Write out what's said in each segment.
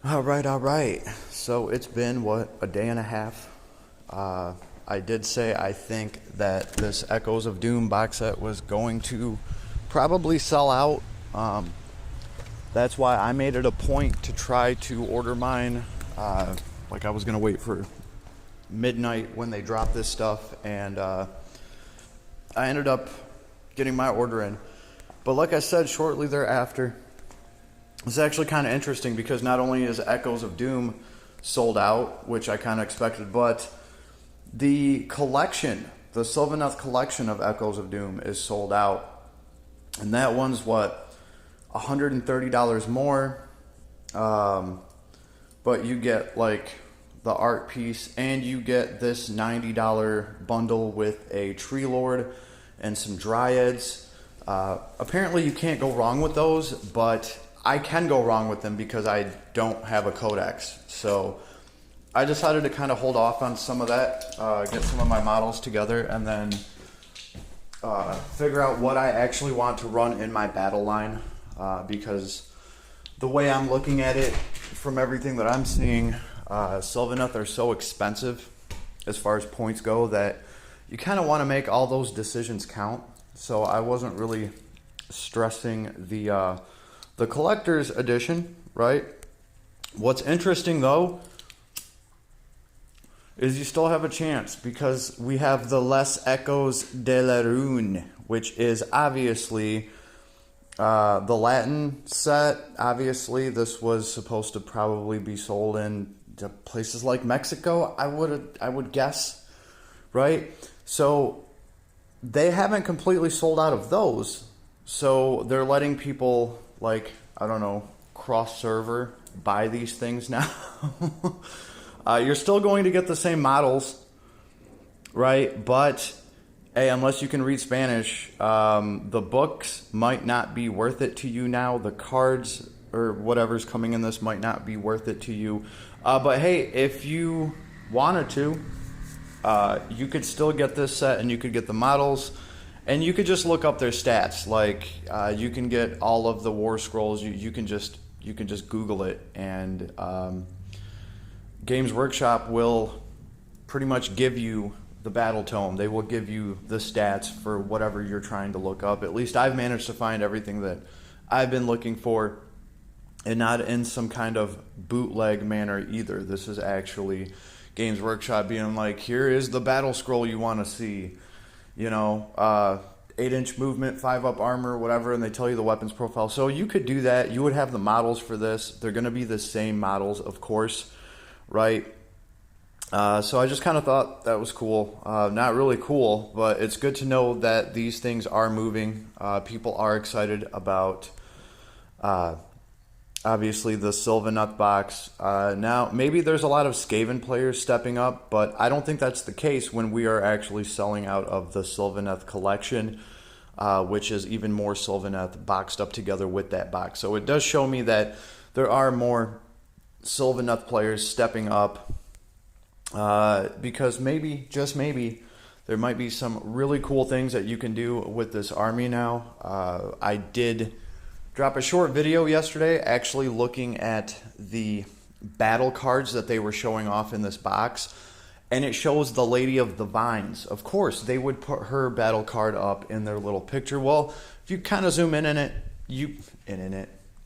All right. So it's been, what, a day and a half? I did say I think that this Echoes of Doom box set was going to probably sell out. That's why I made it a point to try to order mine. Like I was going to wait for midnight when they drop this stuff, and I ended up getting my order in. But like I said, shortly thereafter, it's actually kind of interesting because not only is Echoes of Doom sold out, which I kind of expected, but the collection, the Sylvaneth collection of Echoes of Doom is sold out. And that one's, what, $130 more. But you get, like, the art piece, and you get this $90 bundle with a Tree Lord and some Dryads. Apparently you can't go wrong with those, but I can go wrong with them because I don't have a codex. So I decided to kind of hold off on some of that, get some of my models together, and then figure out what I actually want to run in my battle line, because the way I'm looking at it, from everything that I'm seeing, Sylvaneth are so expensive as far as points go that you kind of want to make all those decisions count. So I wasn't really stressing the collector's edition, right? What's interesting though is you still have a chance because we have the Les Echoes de la Rune, which is obviously the Latin set. Obviously this was supposed to probably be sold in places like Mexico, I would guess, right? So they haven't completely sold out of those, so they're letting people, like, I don't know, cross server buy these things now. You're still going to get the same models, right? But hey, unless you can read Spanish, the books might not be worth it to you now. The cards or whatever's coming in this might not be worth it to you. But hey, if you wanted to, you could still get this set, and you could get the models, and you could just look up their stats. Like, you can get all of the war scrolls. You can just Google it, and Games Workshop will pretty much give you the battle tome. They will give you the stats for whatever you're trying to look up. At least I've managed to find everything that I've been looking for, and not in some kind of bootleg manner either. This is actually Games Workshop being like, here is the battle scroll you want to see. You know, 8-inch movement, 5-up armor, whatever, and they tell you the weapons profile. So you could do that. You would have the models for this. They're going to be the same models, of course, right? So I just kind of thought that was cool. Not really cool, but it's good to know that these things are moving. People are excited about, obviously, the Sylvaneth box. Now, maybe there's a lot of Skaven players stepping up, but I don't think that's the case when we are actually selling out of the Sylvaneth collection, which is even more Sylvaneth boxed up together with that box. So it does show me that there are more Sylvaneth players stepping up, because maybe, just maybe, there might be some really cool things that you can do with this army now. I did drop a short video yesterday actually looking at the battle cards that they were showing off in this box, and it shows the Lady of the Vines. Of course, they would put her battle card up in their little picture. Well, if you kind of zoom in on it,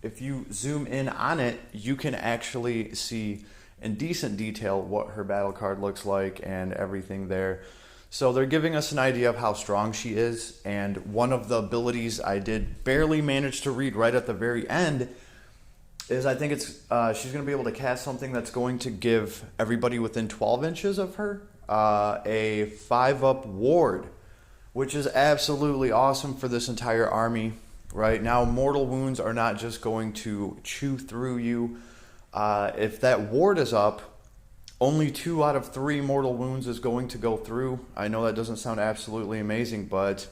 if you zoom in on it, you can actually see in decent detail what her battle card looks like and everything there. So they're giving us an idea of how strong she is, and one of the abilities I did barely manage to read right at the very end is I think it's she's going to be able to cast something that's going to give everybody within 12 inches of her a 5-up ward, which is absolutely awesome for this entire army. Right now, mortal wounds are not just going to chew through you. If that ward is up, only 2 out of 3 mortal wounds is going to go through. I know that doesn't sound absolutely amazing, but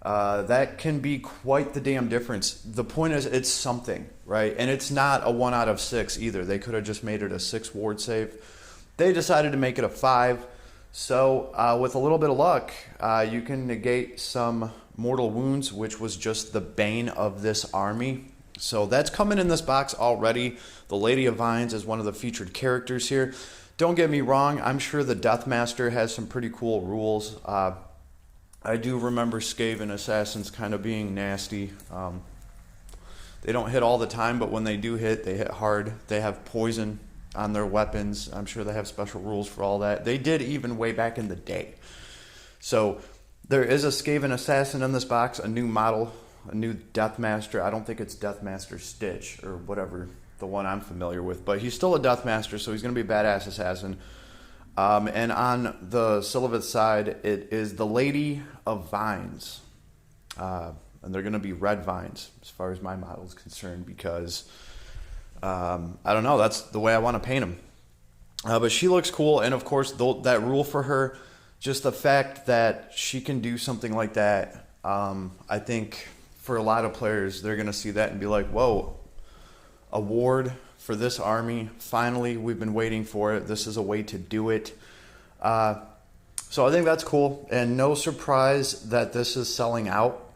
that can be quite the damn difference. The point is, it's something, right? And it's not a 1 out of 6 either. They could have just made it a 6 ward save. They decided to make it a 5. So with a little bit of luck, you can negate some mortal wounds, which was just the bane of this army. So that's coming in this box already. The Lady of Vines is one of the featured characters here. Don't get me wrong, I'm sure the Deathmaster has some pretty cool rules. I do remember Skaven Assassins kind of being nasty. They don't hit all the time, but when they do hit, they hit hard. They have poison on their weapons. I'm sure they have special rules for all that. They did even way back in the day. So there is a Skaven Assassin in this box, a new model, a new Deathmaster. I don't think it's Deathmaster Stitch or whatever, the one I'm familiar with, but he's still a Deathmaster, so he's going to be a badass assassin. And on the Siliveth side, it is the Lady of Vines. And they're going to be red vines, as far as my model is concerned, because, I don't know, that's the way I want to paint them. But she looks cool, and of course, that rule for her, just the fact that she can do something like that, I think for a lot of players, they're going to see that and be like, whoa, a ward for this army, finally, we've been waiting for it, this is a way to do it. So I think that's cool, and no surprise that this is selling out.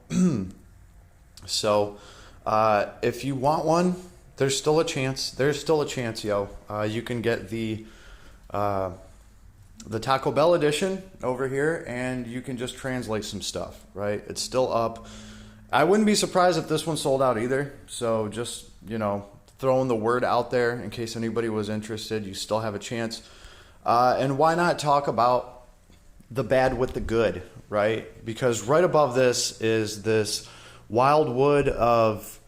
So if you want one, there's still a chance. There's still a chance, yo. You can get the Taco Bell edition over here, and you can just translate some stuff, right? It's still up. I wouldn't be surprised if this one sold out either. So just, you know, throwing the word out there in case anybody was interested. You still have a chance. And why not talk about the bad with the good, right? Because right above this is this Wildwood of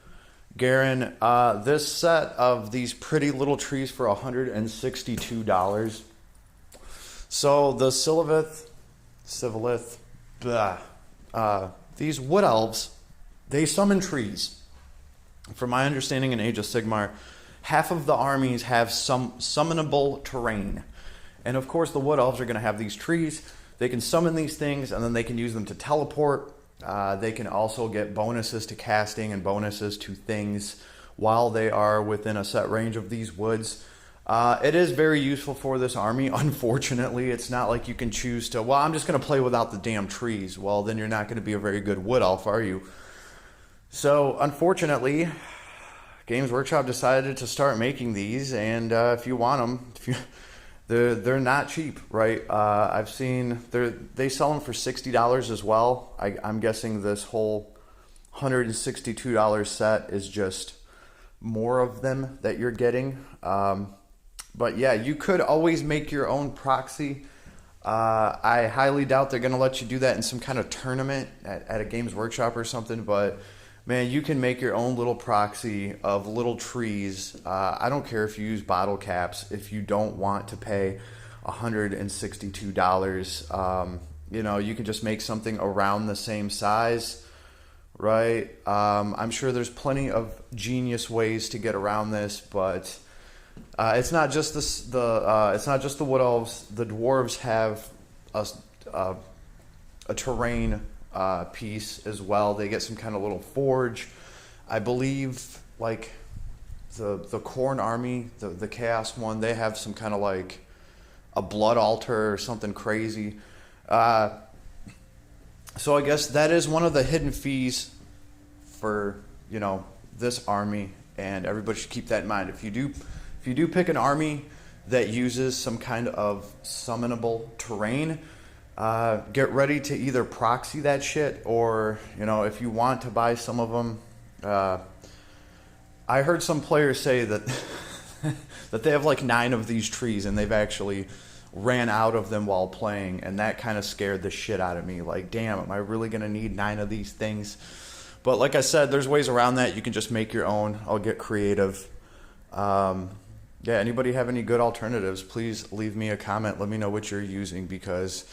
Garen. This set of these pretty little trees for $162. So the Civilith, these wood elves, they summon trees. From my understanding in Age of Sigmar, half of the armies have some summonable terrain. And of course the wood elves are going to have these trees. They can summon these things, and then they can use them to teleport. They can also get bonuses to casting and bonuses to things while they are within a set range of these woods. It is very useful for this army. Unfortunately, it's not like you can choose to, well, I'm just going to play without the damn trees. Well, then you're not going to be a very good wood elf, are you? So, unfortunately, Games Workshop decided to start making these, and if you want them, they're not cheap, right? I've seen they sell them for $60 as well. I'm guessing this whole $162 set is just more of them that you're getting. But yeah, you could always make your own proxy. I highly doubt they're going to let you do that in some kind of tournament at a Games Workshop or something, but man, you can make your own little proxy of little trees. I don't care if you use bottle caps. If you don't want to pay $162, you know, you can just make something around the same size, right? I'm sure there's plenty of genius ways to get around this, but it's not just this. It's not just the wood elves. The dwarves have a terrain piece as well. They get some kind of little forge. I believe like the Khorne army, the Chaos one, they have some kind of like a blood altar or something crazy. So I guess that is one of the hidden fees for, you know, this army, and everybody should keep that in mind. If you do pick an army that uses some kind of summonable terrain, get ready to either proxy that shit, or, you know, if you want to buy some of them. I heard some players say that that they have like 9 of these trees, and they've actually ran out of them while playing, and that kind of scared the shit out of me. Like, damn, am I really going to need 9 of these things? But like I said, there's ways around that. You can just make your own. I'll get creative. Yeah, anybody have any good alternatives, please leave me a comment. Let me know what you're using, because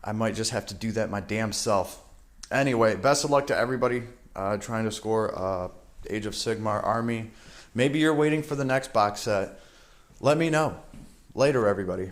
I might just have to do that my damn self. Anyway, best of luck to everybody trying to score Age of Sigmar army. Maybe you're waiting for the next box set. Let me know. Later, everybody.